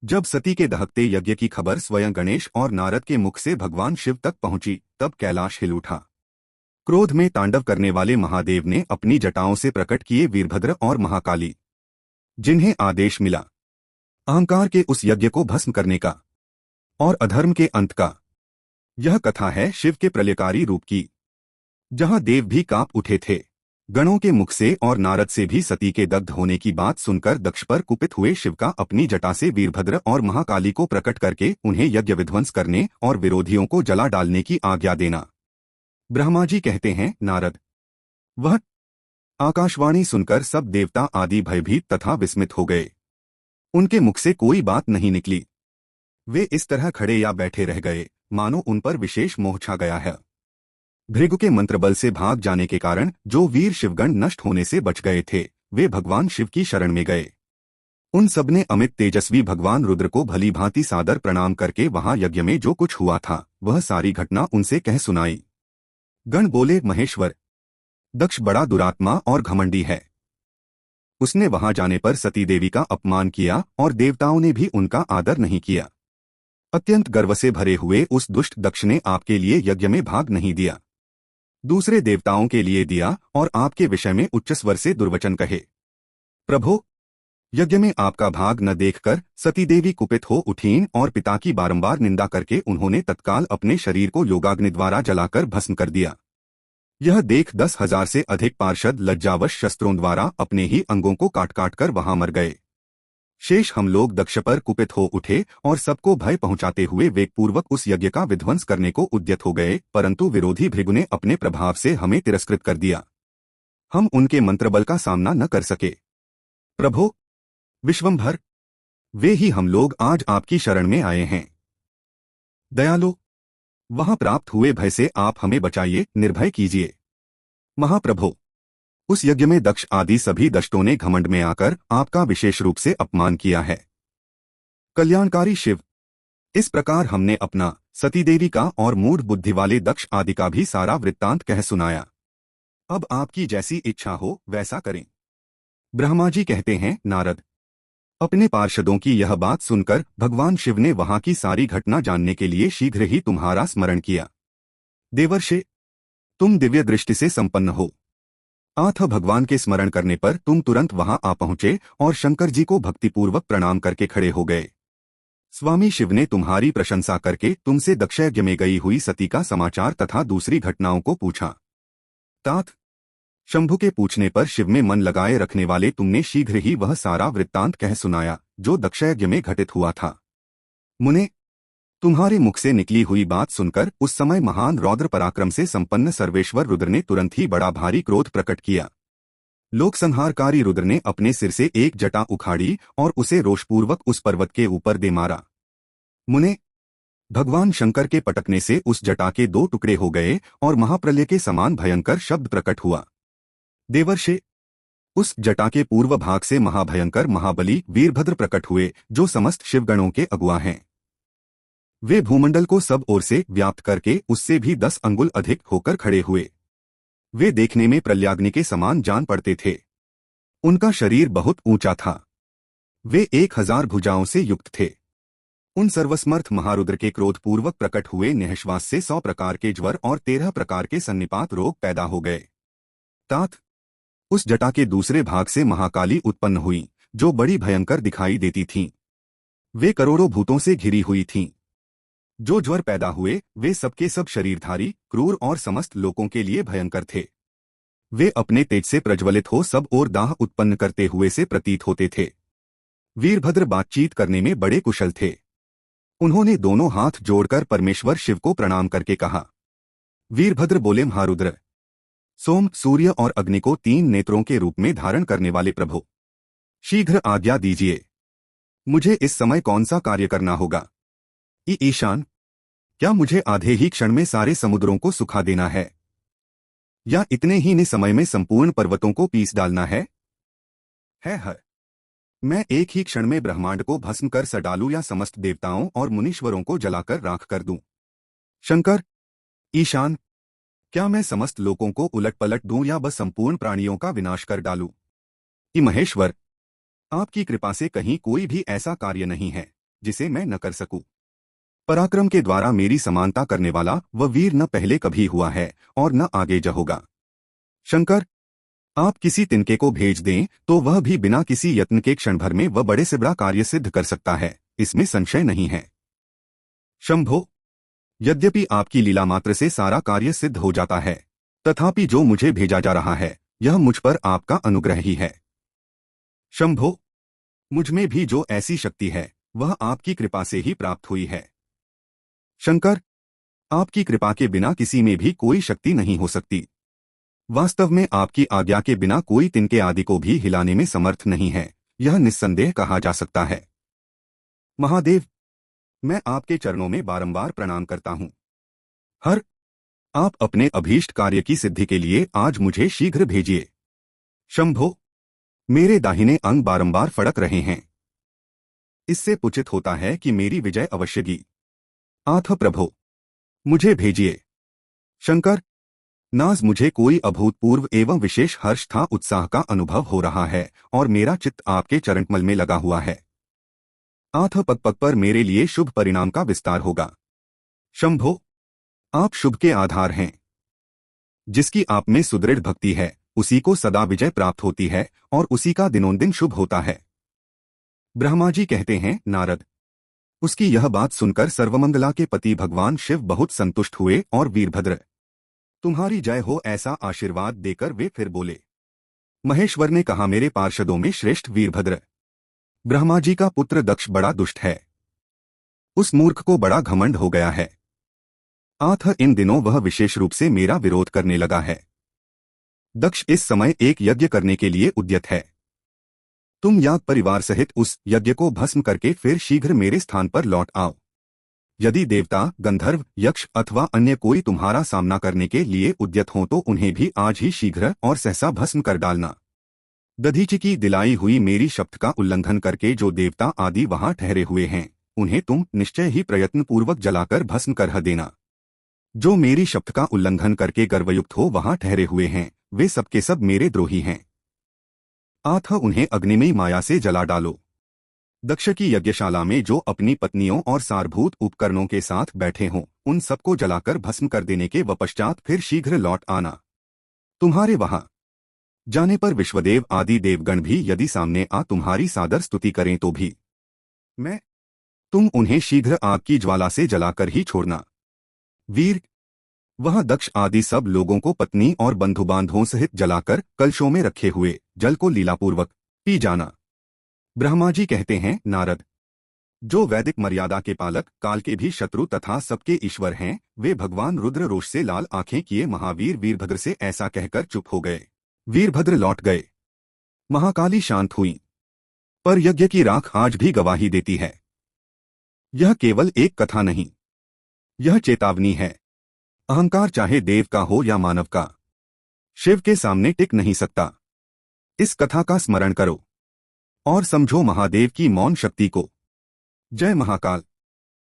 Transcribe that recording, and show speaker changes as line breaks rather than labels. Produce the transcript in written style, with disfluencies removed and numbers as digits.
जब सती के दहकते यज्ञ की खबर स्वयं गणेश और नारद के मुख से भगवान शिव तक पहुंची, तब कैलाश हिल उठा। क्रोध में तांडव करने वाले महादेव ने अपनी जटाओं से प्रकट किए वीरभद्र और महाकाली, जिन्हें आदेश मिला अहंकार के उस यज्ञ को भस्म करने का और अधर्म के अंत का। यह कथा है शिव के प्रलयकारी रूप की, जहां देव भी कांप उठे थे गणों के मुख से, और नारद से भी सती के दग्ध होने की बात सुनकर दक्ष पर कुपित हुए शिव का अपनी जटा से वीरभद्र और महाकाली को प्रकट करके उन्हें यज्ञ विध्वंस करने और विरोधियों को जला डालने की आज्ञा देना। ब्रह्मा जी कहते हैं, नारद, वह आकाशवाणी सुनकर सब देवता आदि भयभीत तथा विस्मित हो गए। उनके मुख से कोई बात नहीं निकली। वे इस तरह खड़े या बैठे रह गए मानो उन पर विशेष मोह छा गया है। भृगु के मंत्रबल से भाग जाने के कारण जो वीर शिवगण नष्ट होने से बच गए थे, वे भगवान शिव की शरण में गए। उन सबने अमित तेजस्वी भगवान रुद्र को भली भांति सादर प्रणाम करके वहां यज्ञ में जो कुछ हुआ था वह सारी घटना उनसे कह सुनाई। गण बोले, महेश्वर, दक्ष बड़ा दुरात्मा और घमंडी है। उसने वहां जाने पर सती देवी का अपमान किया और देवताओं ने भी उनका आदर नहीं किया। अत्यंत गर्व से भरे हुए उस दुष्ट दक्ष ने आपके लिए यज्ञ में भाग नहीं दिया, दूसरे देवताओं के लिए दिया और आपके विषय में उच्च स्वर से दुर्वचन कहे। प्रभो, यज्ञ में आपका भाग न देखकर सती देवी कुपित हो उठीं और पिता की बारंबार निंदा करके उन्होंने तत्काल अपने शरीर को योगाग्नि द्वारा जलाकर भस्म कर दिया। यह देख 10,000 से अधिक पार्षद लज्जावश शस्त्रों द्वारा अपने ही अंगों को काट काट कर वहां मर गए। शेष हम लोग दक्ष पर कुपित हो उठे और सबको भय पहुंचाते हुए वेगपूर्वक उस यज्ञ का विध्वंस करने को उद्यत हो गए, परंतु विरोधी भृगु ने अपने प्रभाव से हमें तिरस्कृत कर दिया। हम उनके मंत्रबल का सामना न कर सके। प्रभो विश्वंभर, वे ही हम लोग आज आपकी शरण में आए हैं। दयालु, वहां प्राप्त हुए भय से आप हमें बचाइए, निर्भय कीजिए। महाप्रभो, उस यज्ञ में दक्ष आदि सभी दष्टों ने घमंड में आकर आपका विशेष रूप से अपमान किया है। कल्याणकारी शिव, इस प्रकार हमने अपना, सती देवी का और मूढ़ बुद्धि वाले दक्ष आदि का भी सारा वृत्तांत कह सुनाया। अब आपकी जैसी इच्छा हो वैसा करें। ब्रह्मा जी कहते हैं, नारद, अपने पार्षदों की यह बात सुनकर भगवान शिव ने वहां की सारी घटना जानने के लिए शीघ्र ही तुम्हारा स्मरण किया। देवर्षि, तुम दिव्य दृष्टि से संपन्न हो, अतः भगवान के स्मरण करने पर तुम तुरंत वहां आ पहुंचे और शंकर जी को भक्तिपूर्वक प्रणाम करके खड़े हो गए। स्वामी शिव ने तुम्हारी प्रशंसा करके तुमसे दक्षयज्ञ में गई हुई सती का समाचार तथा दूसरी घटनाओं को पूछा। तात शंभु के पूछने पर शिव में मन लगाए रखने वाले तुमने शीघ्र ही वह सारा वृत्तांत कह सुनाया जो दक्षयज्ञ में घटित हुआ था। मुने, तुम्हारे मुख से निकली हुई बात सुनकर उस समय महान रौद्र पराक्रम से संपन्न सर्वेश्वर रुद्र ने तुरंत ही बड़ा भारी क्रोध प्रकट किया। लोक संहारकारी रुद्र ने अपने सिर से एक जटा उखाड़ी और उसे रोषपूर्वक उस पर्वत के ऊपर दे मारा। मुने, भगवान शंकर के पटकने से उस जटा के 2 टुकड़े हो गए और महाप्रलय के समान भयंकर शब्द प्रकट हुआ। देवर्षि, उस जटा के पूर्व भाग से महाभयंकर महाबली वीरभद्र प्रकट हुए, जो समस्त शिवगणों के अगुआ हैं। वे भूमंडल को सब ओर से व्याप्त करके उससे भी 10 अंगुल अधिक होकर खड़े हुए। वे देखने में प्रलयाग्नि के समान जान पड़ते थे। उनका शरीर बहुत ऊंचा था। वे 1000 भुजाओं से युक्त थे। उन सर्वसमर्थ महारुद्र के क्रोधपूर्वक प्रकट हुए निःश्वास से 100 प्रकार के ज्वर और 13 प्रकार के सन्निपात रोग पैदा हो गए। तात, उस जटा के दूसरे भाग से महाकाली उत्पन्न हुई, जो बड़ी भयंकर दिखाई देती थीं। वे करोड़ों भूतों से घिरी हुई थीं। जो ज्वर पैदा हुए वे सबके सब शरीरधारी, क्रूर और समस्त लोगों के लिए भयंकर थे। वे अपने तेज से प्रज्वलित हो सब ओर दाह उत्पन्न करते हुए से प्रतीत होते थे। वीरभद्र बातचीत करने में बड़े कुशल थे। उन्होंने दोनों हाथ जोड़कर परमेश्वर शिव को प्रणाम करके कहा। वीरभद्र बोले, महारुद्र, सोम, सूर्य और अग्नि को 3 नेत्रों के रूप में धारण करने वाले प्रभु, शीघ्र आज्ञा दीजिए। मुझे इस समय कौन सा कार्य करना होगा? ईशान, क्या मुझे आधे ही क्षण में सारे समुद्रों को सुखा देना है, या इतने ही ने समय में संपूर्ण पर्वतों को पीस डालना है? मैं एक ही क्षण में ब्रह्मांड को भस्म कर सडालू, या समस्त देवताओं और मुनीश्वरों को जलाकर राख कर दूं? शंकर, ईशान, क्या मैं समस्त लोगों को उलट पलट दूं या बस संपूर्ण प्राणियों का विनाश कर डालूं? महेश्वर, आपकी कृपा से कहीं कोई भी ऐसा कार्य नहीं है। जिसे मैं न कर सकूं। पराक्रम के द्वारा मेरी समानता करने वाला वह वीर न पहले कभी हुआ है और न आगे जा होगा। शंकर, आप किसी तिनके को भेज दें तो वह भी बिना किसी यत्न के क्षण भर में वह बड़े से बड़ा कार्य सिद्ध कर सकता है, इसमें संशय नहीं है। शंभो, यद्यपि आपकी लीला मात्र से सारा कार्य सिद्ध हो जाता है, तथापि जो मुझे भेजा जा रहा है यह मुझ पर आपका अनुग्रह ही है। शंभो, मुझ में भी जो ऐसी शक्ति है वह आपकी कृपा से ही प्राप्त हुई है। शंकर, आपकी कृपा के बिना किसी में भी कोई शक्ति नहीं हो सकती। वास्तव में आपकी आज्ञा के बिना कोई तिनके आदि को भी हिलाने में समर्थ नहीं है, यह निस्संदेह कहा जा सकता है। महादेव, मैं आपके चरणों में बारंबार प्रणाम करता हूँ। हर आप अपने अभीष्ट कार्य की सिद्धि के लिए आज मुझे शीघ्र भेजिए। शंभो, मेरे दाहिने अंग बारंबार फड़क रहे हैं, इससे पुचित होता है कि मेरी विजय अवश्यगी। आथ प्रभो, मुझे भेजिए। शंकर, नाज मुझे कोई अभूतपूर्व एवं विशेष हर्ष था उत्साह का अनुभव हो रहा है और मेरा चित्त आपके चरणकमल में लगा हुआ है। आथ पग पग पर मेरे लिए शुभ परिणाम का विस्तार होगा। शंभो, आप शुभ के आधार हैं। जिसकी आप में सुदृढ़ भक्ति है उसी को सदा विजय प्राप्त होती है और उसी का दिनोंदिन शुभ होता है। ब्रह्मा जी कहते हैं, नारद, उसकी यह बात सुनकर सर्वमंगला के पति भगवान शिव बहुत संतुष्ट हुए और वीरभद्र, तुम्हारी जय हो ऐसा आशीर्वाद देकर वे फिर बोले। महेश्वर ने कहा, मेरे पार्षदों में श्रेष्ठ वीरभद्र, ब्रह्मा जी का पुत्र दक्ष बड़ा दुष्ट है, उस मूर्ख को बड़ा घमंड हो गया है। आथ इन दिनों वह विशेष रूप से मेरा विरोध करने लगा है। दक्ष इस समय एक यज्ञ करने के लिए उद्यत है। तुम याग परिवार सहित उस यज्ञ को भस्म करके फिर शीघ्र मेरे स्थान पर लौट आओ। यदि देवता, गंधर्व, यक्ष अथवा अन्य कोई तुम्हारा सामना करने के लिए उद्यत हो तो उन्हें भी आज ही शीघ्र और सहसा भस्म कर डालना। दधीचि की दिलाई हुई मेरी शब्द का उल्लंघन करके जो देवता आदि वहां ठहरे हुए हैं उन्हें तुम निश्चय ही प्रयत्नपूर्वक जलाकर भस्म कर देना। जो मेरी शब्द का उल्लंघन करके गर्वयुक्त हो वहां ठहरे हुए हैं वे सबके सब मेरे द्रोही हैं। आथ उन्हें अग्निमयी माया से जला डालो। दक्ष की यज्ञशाला में जो अपनी पत्नियों और सारभूत उपकरणों के साथ बैठे हों उन सबको जलाकर भस्म कर देने के पश्चात फिर शीघ्र लौट आना। तुम्हारे वहां जाने पर विश्वदेव आदि देवगण भी यदि सामने आ तुम्हारी सादर स्तुति करें तो भी तुम उन्हें शीघ्र आग की ज्वाला से जलाकर ही छोड़ना। वीर, वह दक्ष आदि सब लोगों को पत्नी और बंधु बांधवों सहित जलाकर कलशों में रखे हुए जल को लीलापूर्वक पी जाना। ब्रह्मा जी कहते हैं, नारद, जो वैदिक मर्यादा के पालक, काल के भी शत्रु तथा सबके ईश्वर हैं वे भगवान रुद्र रोष से लाल आंखें किए महावीर वीरभद्र से ऐसा कहकर चुप हो गए। वीरभद्र लौट गए। महाकाली शांत हुई, पर यज्ञ की राख आज भी गवाही देती है। यह केवल एक कथा नहीं, यह चेतावनी है। अहंकार चाहे देव का हो या मानव का, शिव के सामने टिक नहीं सकता। इस कथा का स्मरण करो और समझो महादेव की मौन शक्ति को। जय महाकाल।